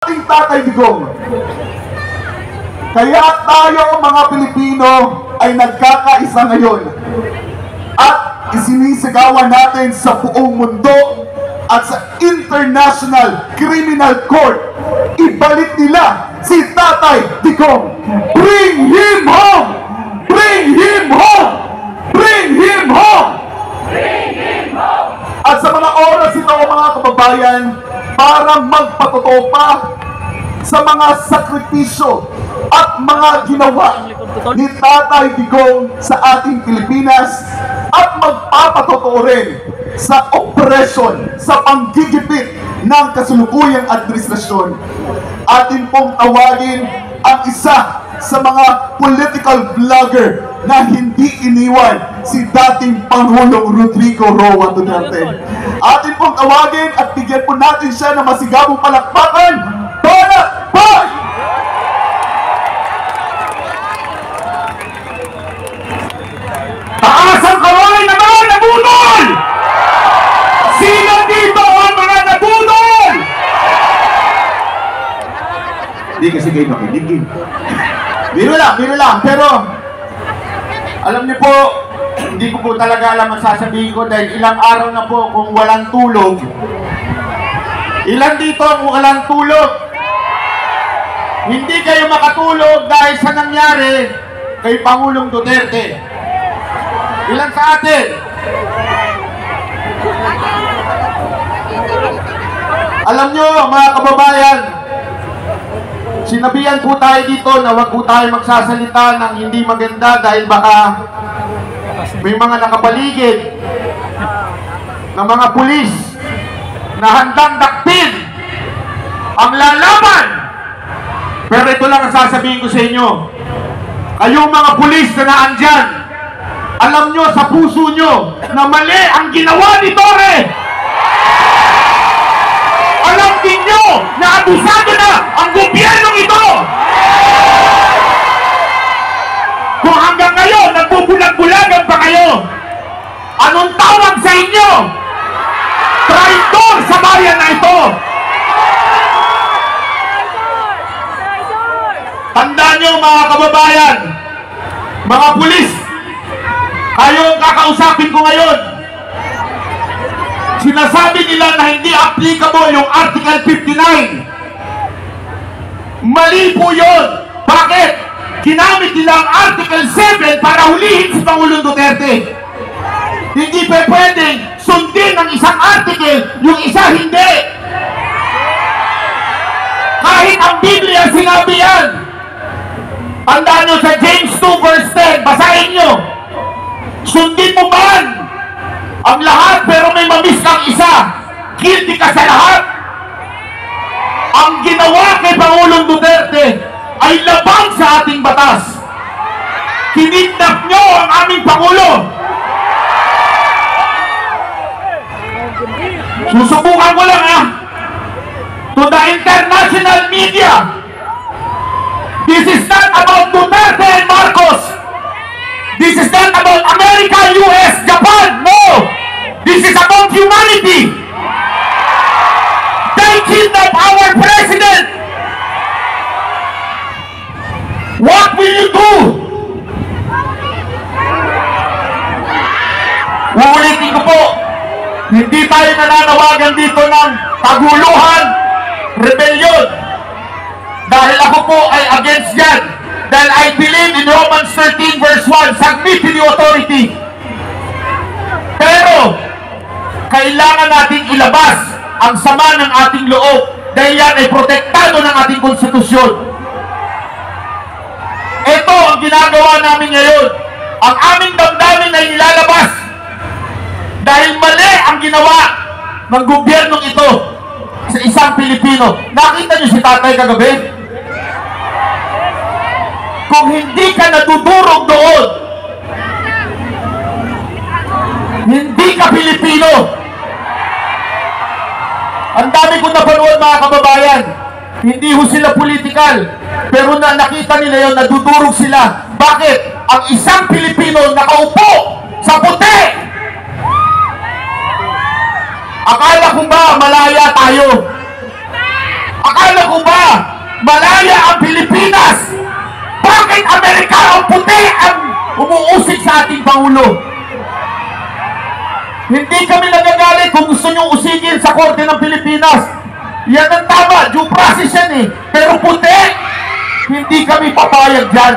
ating Tatay Digong. Kaya tayo mga Pilipino ay nagkakaisa ngayon at isinisigawan natin sa buong mundo at sa International Criminal Court. Ibalik nila si Tatay Digong. Bring him home! Bring him home! Bring him home! Bring him home! At sa mga oras ito mga kababayan, para magpatotoo pa sa mga sakripisyo at mga ginawa ni Tatay Digong sa ating Pilipinas at magpapatotoo rin sa operasyon, sa panggigipit ng kasulukuyang administrasyon. Atin pong tawagin ang isa sa mga political vlogger na hindi iniwan si dating Pangulong Rodrigo Roa Duterte. Atin pong tawagin at bigyan po natin siya ng masigabong palakpakan para Bay! Taas ang kamay na mga nabudol! Sino dito ang mga nabudol? Hindi kasi kayo makinig. Biro lang, pero alam niyo po, hindi ko po talaga alam ang sasabihin ko dahil ilang araw na po kung walang tulog. Ilan dito ang walang tulog? Hindi kayo makatulog dahil sa nangyari kay Pangulong Duterte. Ilan sa atin? Alam nyo mga kababayan, sinabihan po tayo dito na wag po tayo magsasalita ng hindi maganda dahil baka may mga nakapaligid ng mga pulis na handang dakpin ang lalaban. Pero ito lang ang sasabihin ko sa inyo. Kayong mga pulis na naandyan, alam nyo sa puso nyo na mali ang ginawa ni Torre. Alam din nyo na abusado na ang gobyernong ito. Kung hanggang ngayon nagbubulag-bulagan pa kayo, anong tawag sa inyo? Traitor sa bayan na ito. Tandaan nyo mga kababayan, mga pulis, kayo ang kakausapin ko ngayon. Sinasabi nila na hindi applicable yung Article 59. Mali po yun. Bakit? Ginamit nila ang Article 7 para hulihin si Pangulong Duterte. Hindi pa pwedeng sundin ng isang article, yung isa hindi. Kahit ang Biblia sinabi yan. Tandaan nyo sa James 2 verse 10, basahin nyo. Sundin mo man ang lahat pero may mamiss kang isa, guilty ka sa lahat. Ang ginawa kay Pangulong Duterte ay labag sa ating batas. Kinidnap nyo ang aming Pangulo. Susubukan ko lang to the international media, this is not about Duterte and Marcos. This is not about America, US, Japan. No! This is about humanity. They kidnapped our president. What will you do? Uulitin ko po, hindi tayo nananawagan dito ng taguluhan, rebellion. Dahil ako po ay against yan. Dahil I believe in Romans 13 verse 1, submit to the authority. Pero, kailangan nating ilabas ang sama ng ating loob dahil yan ay protektado ng ating konstitusyon. Ito ang ginagawa namin ngayon. Ang aming damdamin ay nilalabas dahil mali ang ginawa ng gobyernong ito sa isang Pilipino. Nakita niyo si tatay kagabi? Kung hindi ka nadudurog doon, hindi ka Pilipino. Ang dami kong napanood mga kababayan, hindi ho sila political, pero nakita nila yun, nadudurog sila. Bakit? Ang isang Pilipino nakaupo sa puti. Akala ko ba malaya tayo? Akala ko ba malaya ang Pilipinas? Bakit Amerikanong puti ang umuusig sa ating Pangulo? Hindi kami nagagalit kung gusto nyo usigin sa Korte ng Pilipinas. Yan ang tama, due process yan eh. Pero puti, hindi kami papayag dyan.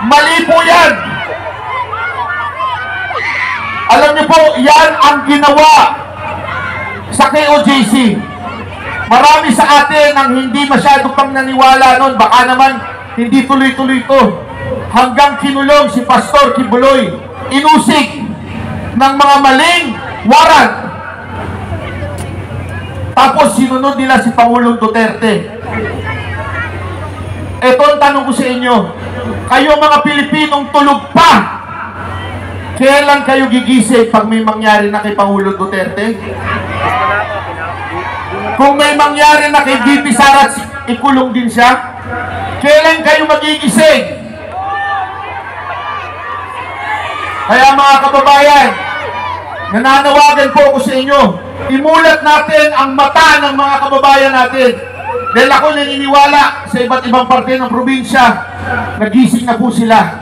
Mali po yan. Alam niyo po, yan ang ginawa sa KOJC. Marami sa atin ang hindi masyado pang naniwala nun. Baka naman hindi tuloy-tuloy ito. Hanggang kinulong si Pastor Kibuloy. Inusig ng mga maling warrant. Tapos sinunod nila si Pangulong Duterte. Ito ang tanong ko sa inyo. Kayo mga Pilipinong tulog pa, kailan kayo gigising pag may mangyari na kay Pangulong Duterte? Kung may mangyari na kay VP Sara, ikulong din siya? Kailan kayo magigising? Kaya mga kababayan, nananawagan po ako sa inyo, imulat natin ang mata ng mga kababayan natin. Dahil ako naniniwala sa iba't ibang parte ng probinsya, nagising na po sila.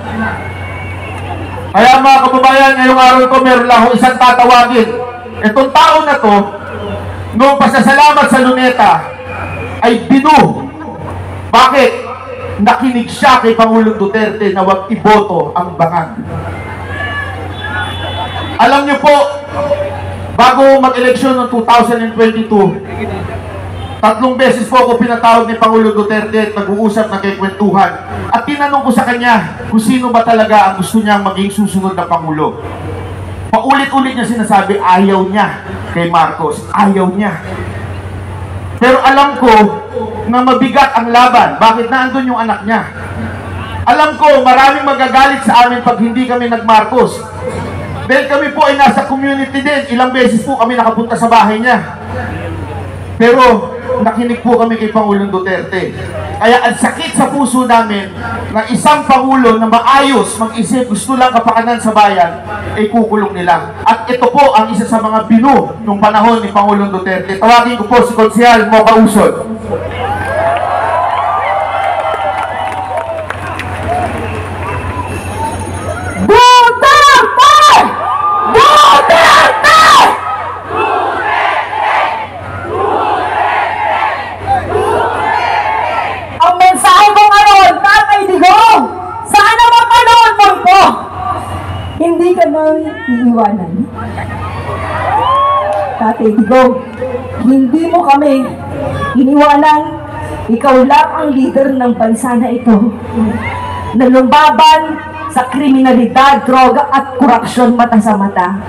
Kaya mga kababayan, ngayong araw ko meron lang akong isang tatawagin. Itong tao na to, noong pasasalamat sa Luneta, ay binu. Bakit? Nakinig siya kay Pangulong Duterte na huwag iboto ang bangag. Alam niyo po, bago mag-eleksyon noong 2022, 3 beses po ako pinatawag ni Pangulong Duterte at nag-uusap na kay kwentuhan. At tinanong ko sa kanya kung sino ba talaga ang gusto niyang maging susunod na Pangulo. Paulit-ulit niya sinasabi, ayaw niya kay Marcos. Ayaw niya. Pero alam ko na mabigat ang laban. Bakit? Naandun yung anak niya. Alam ko, maraming magagalit sa amin pag hindi kami nag-Marcos. Dahil kami po ay nasa community din. Ilang beses po kami nakapunta sa bahay niya. Pero nakinig po kami kay Pangulong Duterte. Kaya ang sakit sa puso namin na isang Pangulo na maayos mag-isip, gusto lang kapakanan sa bayan, ay kukulong nila. At ito po ang isa sa mga binu nung panahon ni Pangulong Duterte. Tawagin ko po si Konsehal Mocha Usod. Hindi ka nang iiwanan. Tatay Digong, hindi mo kami iniwanan. Ikaw lang ang leader ng bansa na ito na lumbaban sa kriminalidad, droga at korupsyon mata sa mata.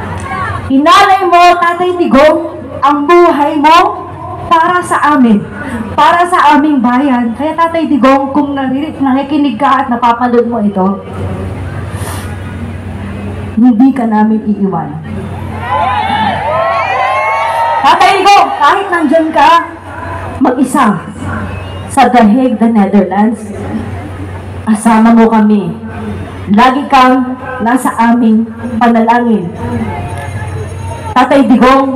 Inalay mo, Tatay Digong, ang buhay mo para sa amin, para sa aming bayan. Kaya Tatay Digong, kung nakikinig ka at napapanood mo ito, hindi ka namin iiwan. Tatay Digong, kahit nandyan ka, mag-isa sa The Hague, the Netherlands, kasama mo kami. Lagi kang nasa aming panalangin. Tatay Digong,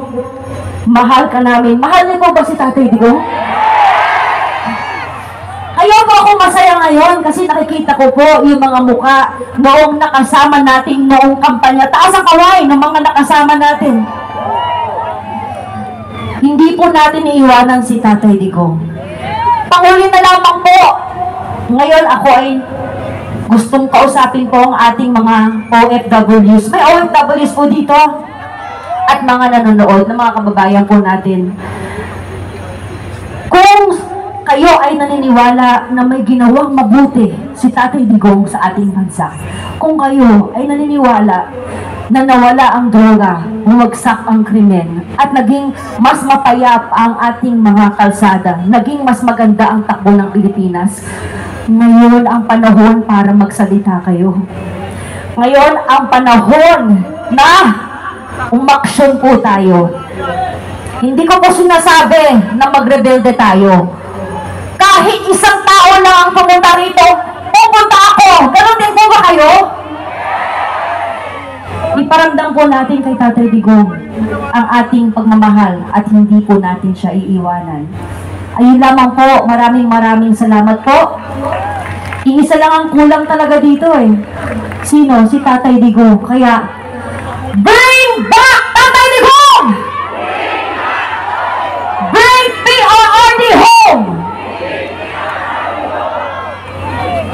mahal ka namin. Mahal niyo po ba si Tatay Digong? Kaya po ako masaya ngayon kasi nakikita ko po yung mga muka noong nakasama natin noong kampanya. Taas ang kaway ng mga nakasama natin. Hindi po natin iiwanan si Tatay Digong. Panghuli na lamang po. Ngayon ako ay gustong kausapin po ang ating mga OFWs. May OFWs po dito at mga nanonood na mga kababayan po natin. Kung kayo ay naniniwala na may ginawang mabuti si Tatay Digong sa ating bansa. Kung kayo ay naniniwala na nawala ang droga, bumagsak ang krimen, at naging mas mapayap ang ating mga kalsada, naging mas maganda ang takbo ng Pilipinas, ngayon ang panahon para magsalita kayo. Ngayon ang panahon na umaksyon po tayo. Hindi ko po sinasabi na magrebelde tayo. Kahit isang tao lang ang pumunta rito, pupunta ako. Ganon din po ba kayo? Iparamdam po natin kay Tatay Digong ang ating pagmamahal at hindi po natin siya iiwanan. Ayun lamang po, maraming salamat po. Iisa lang ang kulang talaga dito eh. Sino? Si Tatay Digong. Kaya, bring back Tatay Digong! Bring PRRD home!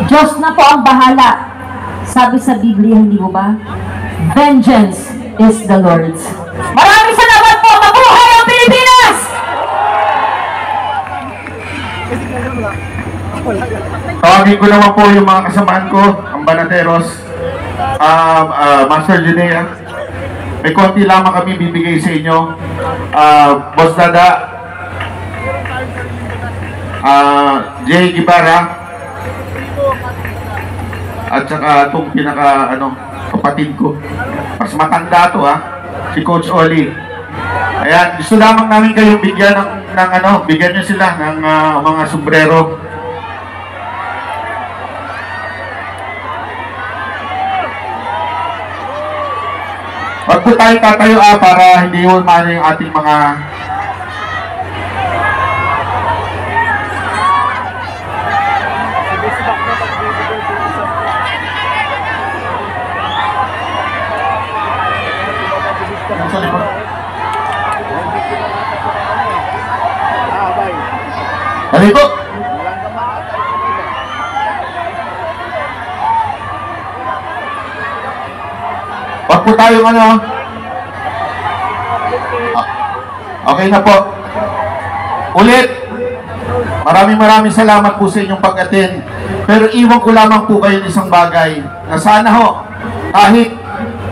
Diyos na po ang bahala. Sabi sa Biblia, hindi mo ba? Vengeance is the Lord's. Maraming salamat po! Mabuhay ang Pilipinas! Tawagin ko naman po yung mga kasamahan ko, ang Banateros, Master Junea. May konti lamang kami bibigay sa inyo. Boss Dada, Jay Guevara, at saka itong kapatid ko. Mas matanda to si Coach Oli. Ayan, gusto lamang namin kayong bigyan bigyan nyo sila ng mga sombrero. Wag po tayo tatayo para hindi yun maano yung ating mga sa likod. Dali po. Wag po tayong okay na po. Ulit, maraming salamat po sa inyong pag-attend. Pero iwan ko lamang po kayo isang bagay na sana kahit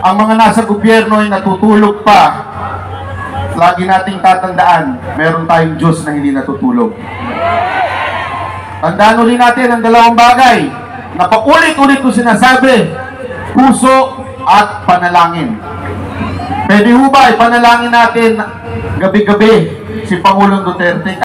ang mga nasa gobyerno ay natutulog pa, lagi nating tatandaan, meron tayong Diyos na hindi natutulog. Tandaan ulit natin ang dalawang bagay na paulit-ulit ko sinasabi, puso at panalangin. Pwede ho ba ipanalangin natin gabi-gabi si Pangulong Duterte?